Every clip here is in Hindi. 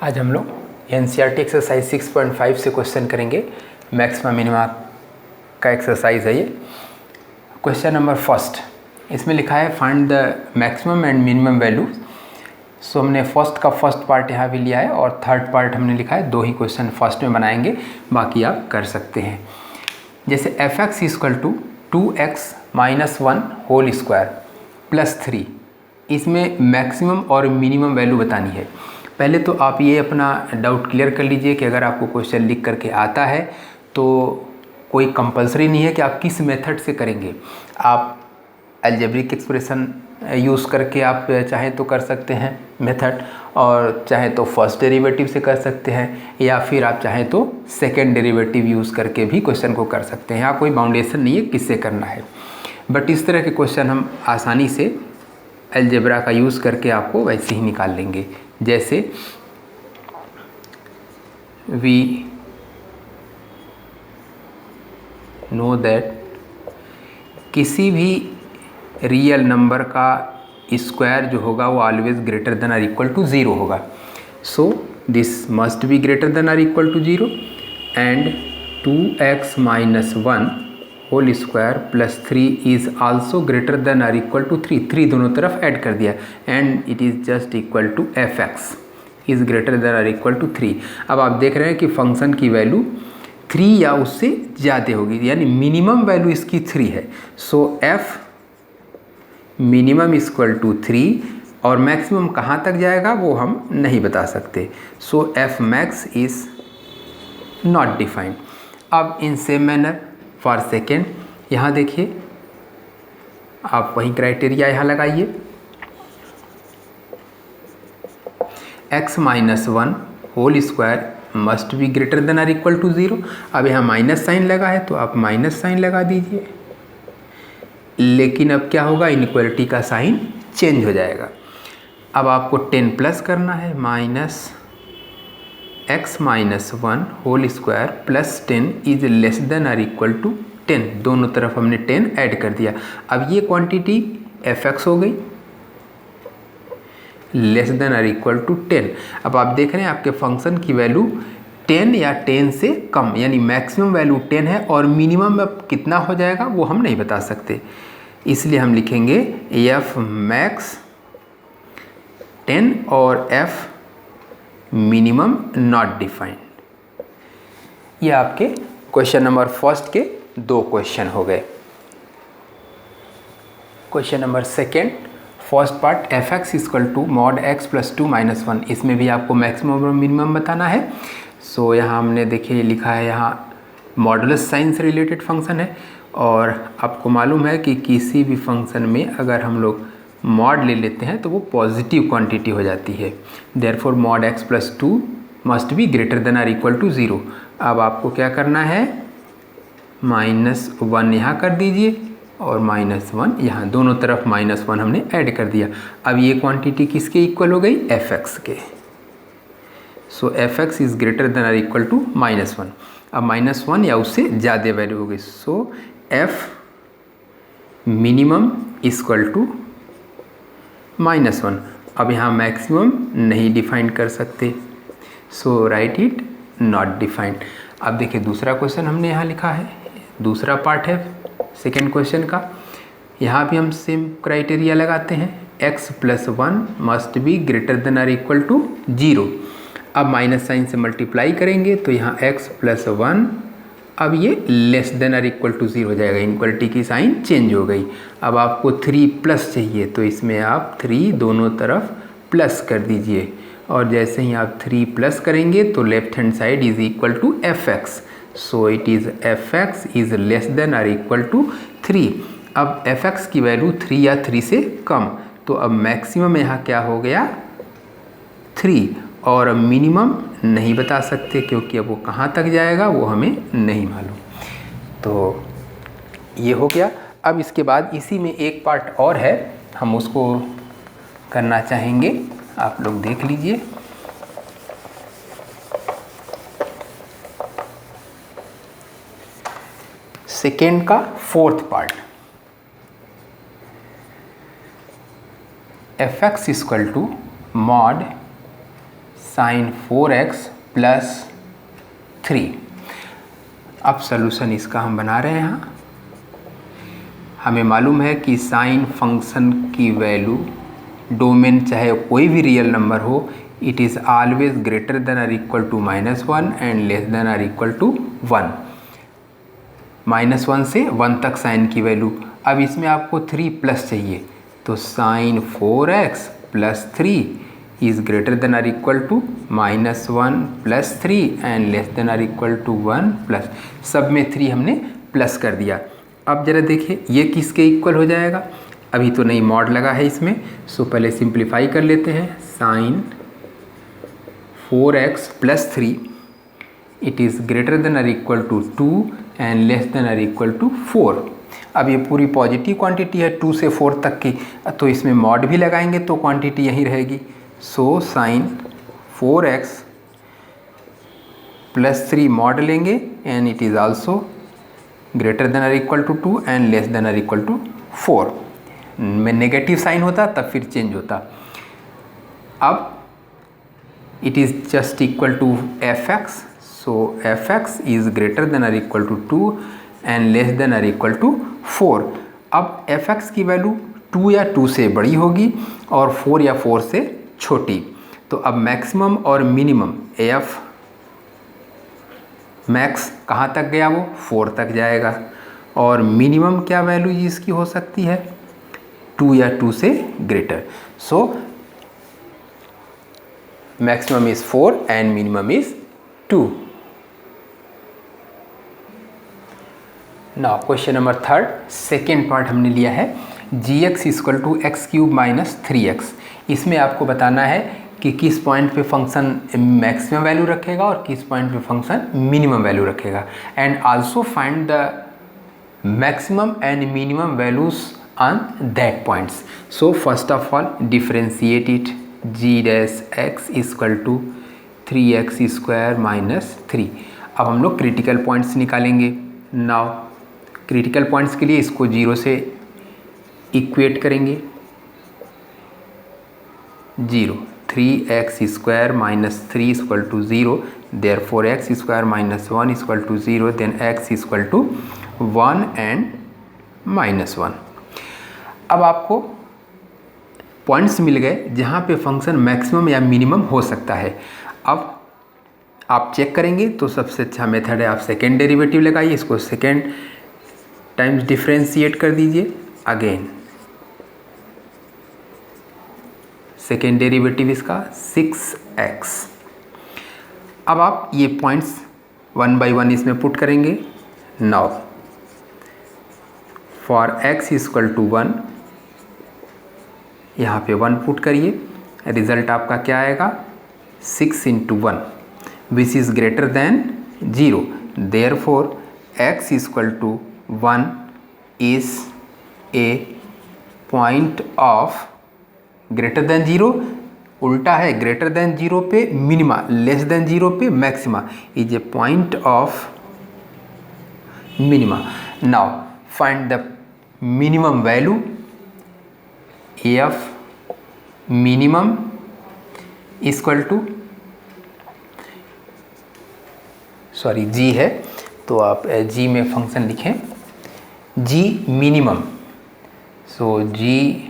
आज हम लोग एनसीईआरटी एक्सरसाइज 6.5 से क्वेश्चन करेंगे। मैक्सिमा मिनिमा का एक्सरसाइज है ये। क्वेश्चन नंबर फर्स्ट, इसमें लिखा है find the maximum and minimum value. So हमने फर्स्ट का फर्स्ट पार्ट यहाँ भी लिया है और थर्ड पार्ट हमने लिखा है। दो ही क्वेश्चन फर्स्ट में बनाएंगे, बाकी आप कर सकते हैं। जैसे f x equal to 2x - 1 whole square plus 3, इसमें मैक्सिमम और मिनिमम वैल्यू बतानी है। पहले तो आप ये अपना डाउट क्लियर कर लीजिए कि अगर आपको क्वेश्चन लिख करके आता है तो कोई कंपलसरी नहीं है कि आप किस मेथड से करेंगे। आप अलजेब्रिक एक्सप्रेशन यूज़ करके आप चाहे तो कर सकते हैं मेथड, और चाहे तो फर्स्ट डेरिवेटिव से कर सकते हैं, या फिर आप चाहें तो सेकेंड डेरिवेटिव यूज़ करके भी क्वेश्चन को कर सकते हैं। यहाँ कोई बाउंडेशन नहीं है किससे करना है, बट इस तरह के क्वेश्चन हम आसानी से अलजेब्रा का यूज़ करके आपको वैसे ही निकाल लेंगे। जैसे वी नो दैट किसी भी रियल नंबर का स्क्वायर जो होगा वो ऑलवेज ग्रेटर देन और इक्वल टू 0 होगा। So this must be greater than और equal to 0 and 2x - 1 whole square plus 3 is also greater than और इक्वल टू 3 दोनों तरफ ऐड कर दिया and it is just equal to F x is greater than और इक्वल टू 3। अब आप देख रहे हैं कि फंक्शन की वैल्यू 3 या उससे ज़्यादा होगी, यानी मिनिमम वैल्यू इसकी 3 है। सो एफ मिनिमम इक्वल टू 3 और मैक्सिमम कहाँ तक जाएगा वो हम नहीं बता सकते। So F max is not defined. अब in same manner for second, यहाँ देखिए आप वही क्राइटेरिया यहाँ लगाइए। x - 1 whole square must be greater than और इक्वल टू 0। अब यहाँ माइनस साइन लगा है तो आप माइनस साइन लगा दीजिए, लेकिन अब क्या होगा, इनइक्वालिटी का साइन चेंज हो जाएगा। अब आपको 10 प्लस करना है, -x - 1 whole square plus 10 is less than और इक्वल टू 10। दोनों तरफ हमने 10 ऐड कर दिया। अब ये क्वांटिटी एफ एक्स हो गई लेस देन और इक्वल टू 10। अब आप देख रहे हैं आपके फंक्शन की वैल्यू 10 या 10 से कम, यानी मैक्सिमम वैल्यू 10 है और मिनिमम अब कितना हो जाएगा वो हम नहीं बता सकते। इसलिए हम लिखेंगे एफ मैक्स 10 और एफ मिनिमम नॉट डिफाइंड। ये आपके क्वेश्चन नंबर फर्स्ट के 2 क्वेश्चन हो गए। Question number second, first part f x equal to mod x plus 2 - 1, इसमें भी आपको मैक्सिमम और मिनिमम बताना है। सो यहाँ हमने देखिए लिखा है, यहाँ मॉडुलस साइन से रिलेटेड फंक्शन है और आपको मालूम है कि किसी भी फंक्शन में अगर हम लोग मॉड ले लेते हैं तो वो पॉजिटिव क्वांटिटी हो जाती है। Therefore mod x plus 2 must be greater than और इक्वल टू 0। अब आपको क्या करना है, -1 यहाँ कर दीजिए और -1 यहाँ, दोनों तरफ -1 हमने ऐड कर दिया। अब ये क्वांटिटी किसके इक्वल हो गई, एफ एक्स के। So F x is greater than और इक्वल टू -1। अब -1 या उससे ज़्यादा वैल्यू हो गई। So F minimum equal to -1। अब यहाँ मैक्सिमम नहीं डिफाइन कर सकते, so write it not defined. अब देखिए दूसरा क्वेश्चन हमने यहाँ लिखा है, दूसरा पार्ट है सेकेंड क्वेश्चन का। यहाँ भी हम सेम क्राइटेरिया लगाते हैं, x + 1 must be greater than और इक्वल टू 0। अब माइनस साइन से मल्टीप्लाई करेंगे तो यहाँ x + 1 अब ये लेस देन और इक्वल टू 0 हो जाएगा, इनइक्वालिटी की साइन चेंज हो गई। अब आपको 3+ चाहिए तो इसमें आप 3 दोनों तरफ प्लस कर दीजिए, और जैसे ही आप 3+ करेंगे तो left hand side is equal to F x. So it is f x is less than और इक्वल टू 3। अब एफ एक्स की वैल्यू 3 या 3 से कम, तो अब मैक्सिमम यहाँ क्या हो गया 3, और अब मिनिमम नहीं बता सकते क्योंकि अब वो कहाँ तक जाएगा वो हमें नहीं मालूम। तो ये हो गया। अब इसके बाद इसी में एक पार्ट और है, हम उसको करना चाहेंगे, आप लोग देख लीजिए। सेकेंड का fourth part, f x equal to mod sine 4x plus 3। अब सॉल्यूशन इसका हम बना रहे हैं। यहाँ हमें मालूम है कि साइन फंक्शन की वैल्यू डोमेन चाहे कोई भी रियल नंबर हो, it is always greater than और equal to -1 and less than और इक्वल टू 1। -1 से 1 तक साइन की वैल्यू। अब इसमें आपको 3 प्लस चाहिए, तो sine 4x plus 3 is greater than और equal to -1 plus 3 and less than और इक्वल टू 1 प्लस, सब में 3 हमने प्लस कर दिया। अब ज़रा देखिए ये किसके इक्वल हो जाएगा। अभी तो नई मॉड लगा है इसमें, सो पहले सिंप्लीफाई कर लेते हैं। Sine 4x plus 3 it is greater than और equal to 2 and less than और इक्वल टू 4। अब ये पूरी पॉजिटिव क्वांटिटी है 2 से 4 तक की, तो इसमें मॉड भी लगाएंगे तो क्वांटिटी यहीं रहेगी। So sine 4x plus 3 mod लेंगे and it is also greater than और equal to 2 and less than और इक्वल टू 4। में नेगेटिव साइन होता तब फिर चेंज होता। अब it is just equal to fx, so fx is greater than और equal to 2 and less than और इक्वल टू 4। अब fx की वैल्यू 2 या 2 से बड़ी होगी और 4 या 4 से छोटी। तो अब मैक्सिमम और मिनिमम af मैक्स कहाँ तक गया, वो 4 तक जाएगा। और मिनिमम क्या वैल्यू इसकी हो सकती है, 2 या 2 से greater. So maximum is 4 and minimum is 2। Now question number 3, second part हमने लिया है gx equal to x³ minus 3x। इसमें आपको बताना है कि किस पॉइंट पे फंक्शन मैक्सिमम वैल्यू रखेगा और किस पॉइंट पे फंक्शन मिनिमम वैल्यू रखेगा, and also find the maximum and minimum values on that points. So first of all differentiate it, g dash x equal to 3x square minus 3। अब हम लोग क्रिटिकल पॉइंट्स निकालेंगे। नाउ क्रिटिकल पॉइंट्स के लिए इसको 0 से इक्वेट करेंगे। 0, 3x square minus 3 equal to 0, therefore x square minus 1 equal to 0, then x equal to 1 and -1। अब आपको पॉइंट्स मिल गए जहाँ पे फंक्शन मैक्सिमम या मिनिमम हो सकता है। अब आप चेक करेंगे तो सबसे अच्छा मेथड है आप सेकेंड डेरिवेटिव लगाइए, इसको सेकेंड टाइम्स डिफ्रेंशिएट कर दीजिए। अगेन सेकेंड डेरिवेटिव इसका 6x। अब आप ये पॉइंट्स 1 बाई 1 इसमें पुट करेंगे। Now for x equal to 1, यहाँ पे 1 पुट करिए, रिजल्ट आपका क्या आएगा 6 into 1 which is greater than 0, therefore x equal to 1 is a point of greater than 0, उल्टा है ग्रेटर देन 0 पे मिनिमा, लेस देन 0 पे maxima, is a point of minima. Now find the minimum value, F minimum equal to, sorry G है तो आप जी में फंक्शन लिखें G minimum. So G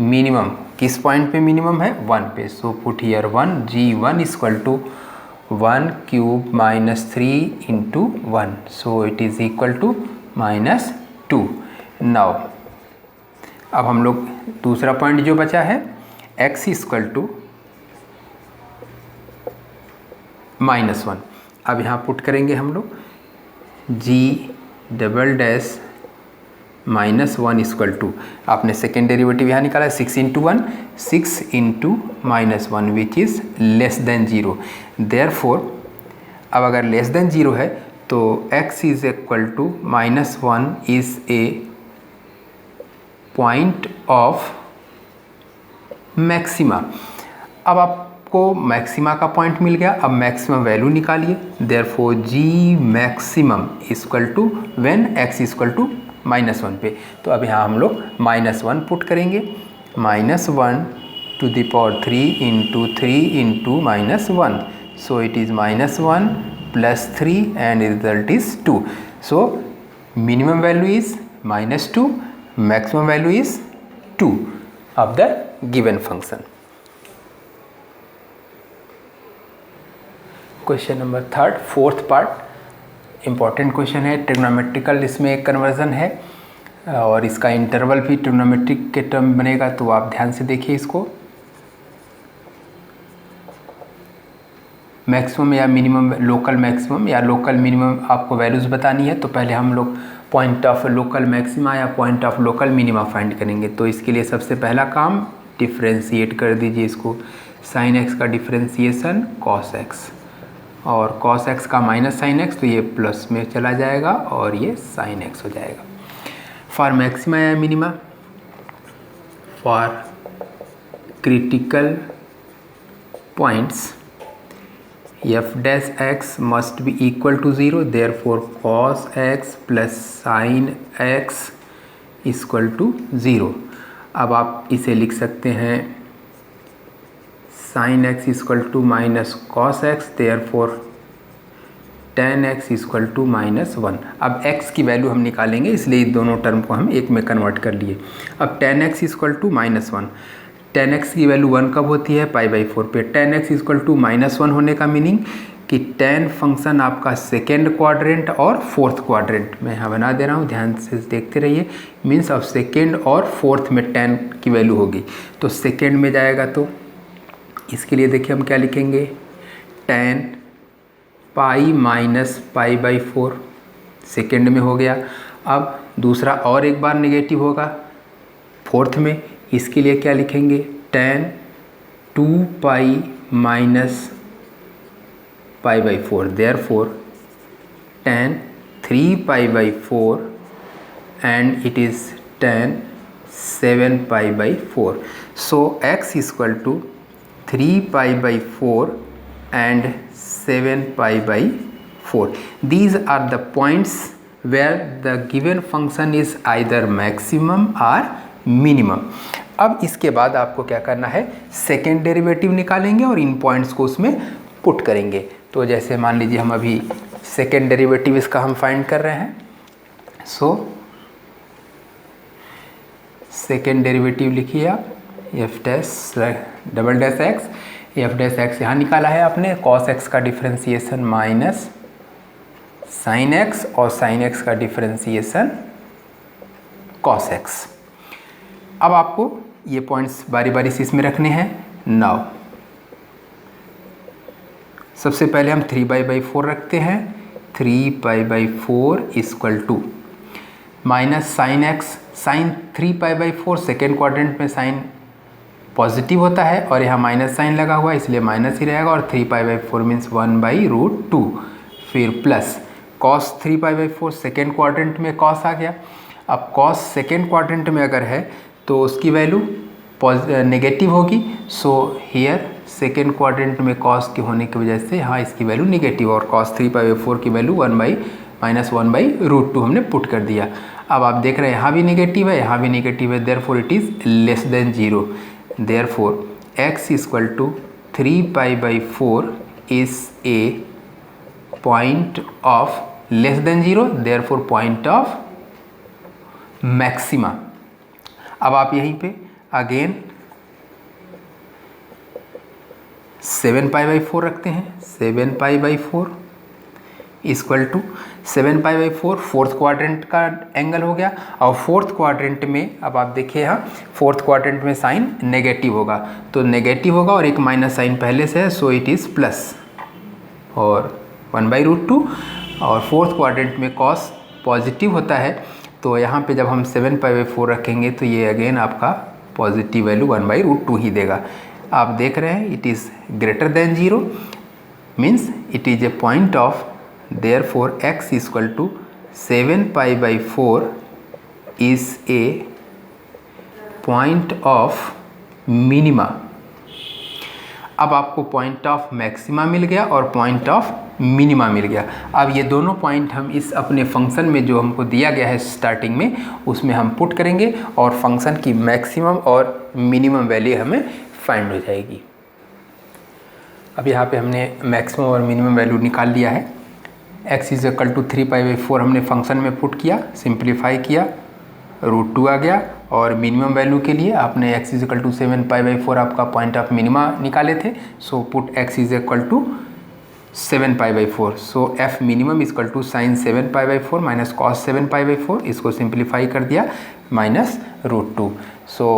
minimum किस पॉइंट पे मिनिमम है 1 पे, so put here 1, g1 equal to 1 cube minus 3 into 1, so it is equal to -2। Now अब हम लोग दूसरा पॉइंट जो बचा है x इक्वल टू -1। अब यहाँ पुट करेंगे हम लोग g double dash -1 equal to, आपने सेकेंड डेरिवेटिव यहाँ निकाला है 6 into 1, 6 into -1 which is less than 0, therefore अब अगर लेस देन 0 है तो x is equal to -1 is a point of maxima. अब आपको मैक्सिमा का पॉइंट मिल गया, अब मैक्सिमम वैल्यू निकालिए, therefore g maximum equal to when x equal to -1 पे। तो अब यहाँ हम लोग -1 पुट करेंगे, -1 to the power 3 into 3 into minus 1. So it is minus 1 plus 3 and result is 2. So minimum value is minus 2, maximum value is 2 of the given function. Question number 3, fourth part important question है, ट्रिग्नोमेट्रिकल इसमें एक कन्वर्जन है और इसका इंटरवल भी ट्रिग्नोमेट्रिक के टर्म बनेगा, तो आप ध्यान से देखिए इसको। मैक्सिमम या मिनिमम, लोकल मैक्सिमम या लोकल मिनिमम आपको वैल्यूज़ बतानी है, तो पहले हम लोग पॉइंट ऑफ लोकल मैक्सिमा या point of local minima find करेंगे। तो इसके लिए सबसे पहला काम डिफ्रेंशिएट कर दीजिए इसको। साइन एक्स का डिफ्रेंशिएशन कॉस एक्स, और कॉस एक्स का माइनस साइन एक्स, तो ये प्लस में चला जाएगा और ये साइन एक्स हो जाएगा। फॉर मैक्सिमा या minima, for critical points f dash x must be equal to 0, therefore cos x plus sin x equal to 0। अब आप इसे लिख सकते हैं sin x equal to minus cos x, therefore tan x equal to minus 1। अब x की वैल्यू हम निकालेंगे, इसलिए दोनों टर्म को हम एक में कन्वर्ट कर लिए। अब tan x equal to minus 1, tan x की वैल्यू 1 कब होती है, π/4 पे। tan x इक्वल टू -1 होने का मीनिंग कि tan फंक्शन आपका सेकेंड क्वाड्रेंट और फोर्थ क्वाड्रेंट में यहाँ बना दे रहा हूँ, ध्यान से देखते रहिए। मीन्स अब सेकेंड और फोर्थ में tan की वैल्यू होगी, तो सेकेंड में जाएगा, तो इसके लिए देखिए हम क्या लिखेंगे, tan π-π/4 सेकेंड में हो गया। अब दूसरा और एक बार नेगेटिव होगा फोर्थ में, इसके लिए क्या लिखेंगे, tan 2π - π/4, therefore tan 3π/4 and it is tan 7π/4। So x equal to 3π/4 and 7π/4। These are the points where the given function is either maximum or minimum. अब इसके बाद आपको क्या करना है, सेकेंड डेरिवेटिव निकालेंगे और इन पॉइंट्स को उसमें पुट करेंगे। तो जैसे मान लीजिए हम अभी सेकेंड डेरिवेटिव इसका हम फाइंड कर रहे हैं। सो सेकेंड डेरिवेटिव लिखिए आप, F dash double dash x, F dash x यहाँ निकाला है आपने, कॉस एक्स का डिफ्रेंसिएशन माइनस साइन एक्स और साइन एक्स का डिफ्रेंसिएशन कॉस एक्स। अब आपको ये पॉइंट्स बारी बारी से इसमें रखने हैं। नाउ सबसे पहले हम 3π/4 रखते हैं, 3π/4 equal to minus sine X, sine 3π/4 second quadrant में साइन पॉजिटिव होता है और यहाँ माइनस साइन लगा हुआ है, इसलिए माइनस ही रहेगा, और 3π/4 मीन्स 1/√2। फिर प्लस कॉस 3π/4 सेकेंड क्वाड्रेंट में कॉस आ गया। अब कॉस सेकेंड क्वाड्रेंट में अगर है तो उसकी वैल्यू नेगेटिव होगी। सो हेयर सेकेंड क्वाड्रेंट में कॉस के होने की वजह से यहाँ इसकी वैल्यू नेगेटिव, और कॉस 3π/4 की वैल्यू 1/√2 हमने पुट कर दिया। अब आप देख रहे हैं यहाँ भी नेगेटिव है, यहाँ भी नेगेटिव है, therefore it is less than 0। Therefore x equal to 3π/4 is a point of less than 0, therefore point of maxima. अब आप यहीं पे अगेन 7π/4 रखते हैं, 7π/4 इक्वल टू 7π/4 फोर्थ क्वाड्रेंट का एंगल हो गया। और फोर्थ क्वाड्रेंट में अब आप देखिए यहाँ फोर्थ क्वाड्रेंट में साइन नेगेटिव होगा, तो नेगेटिव होगा और एक माइनस साइन पहले से है, सो इट इज़ प्लस और 1/√2। और फोर्थ क्वाड्रेंट में कॉस पॉजिटिव होता है, तो यहाँ पे जब हम 7π/4 रखेंगे तो ये अगेन आपका पॉजिटिव वैल्यू 1/√2 ही देगा। आप देख रहे हैं it is greater than 0, means it is a point of, therefore x equal to 7π/4 is a point of minima. अब आपको पॉइंट ऑफ मैक्सिमा मिल गया और पॉइंट ऑफ मिनिमा मिल गया। अब ये दोनों पॉइंट हम इस अपने फंक्शन में जो हमको दिया गया है स्टार्टिंग में, उसमें हम पुट करेंगे और फंक्शन की मैक्सिमम और मिनिमम वैल्यू हमें फाइंड हो जाएगी। अब यहाँ पे हमने मैक्सिमम और मिनिमम वैल्यू निकाल लिया है। x इज इक्वल टू 3π/4 हमने फंक्शन में पुट किया, सिंप्लीफाई किया, √2 आ गया। और मिनिमम वैल्यू के लिए आपने x इज इक्वल टू 7π/4 आपका पॉइंट ऑफ मिनिमा निकाले थे। So put x is equal to 7π/4। So f minimum is equal to sine 7π/4 minus cos 7π/4, इसको सिंप्लीफाई कर दिया, minus √2। So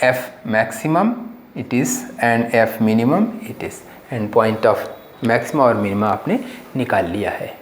f maximum it is and f minimum it is, and point of maximum और मिनिमम आपने निकाल लिया है।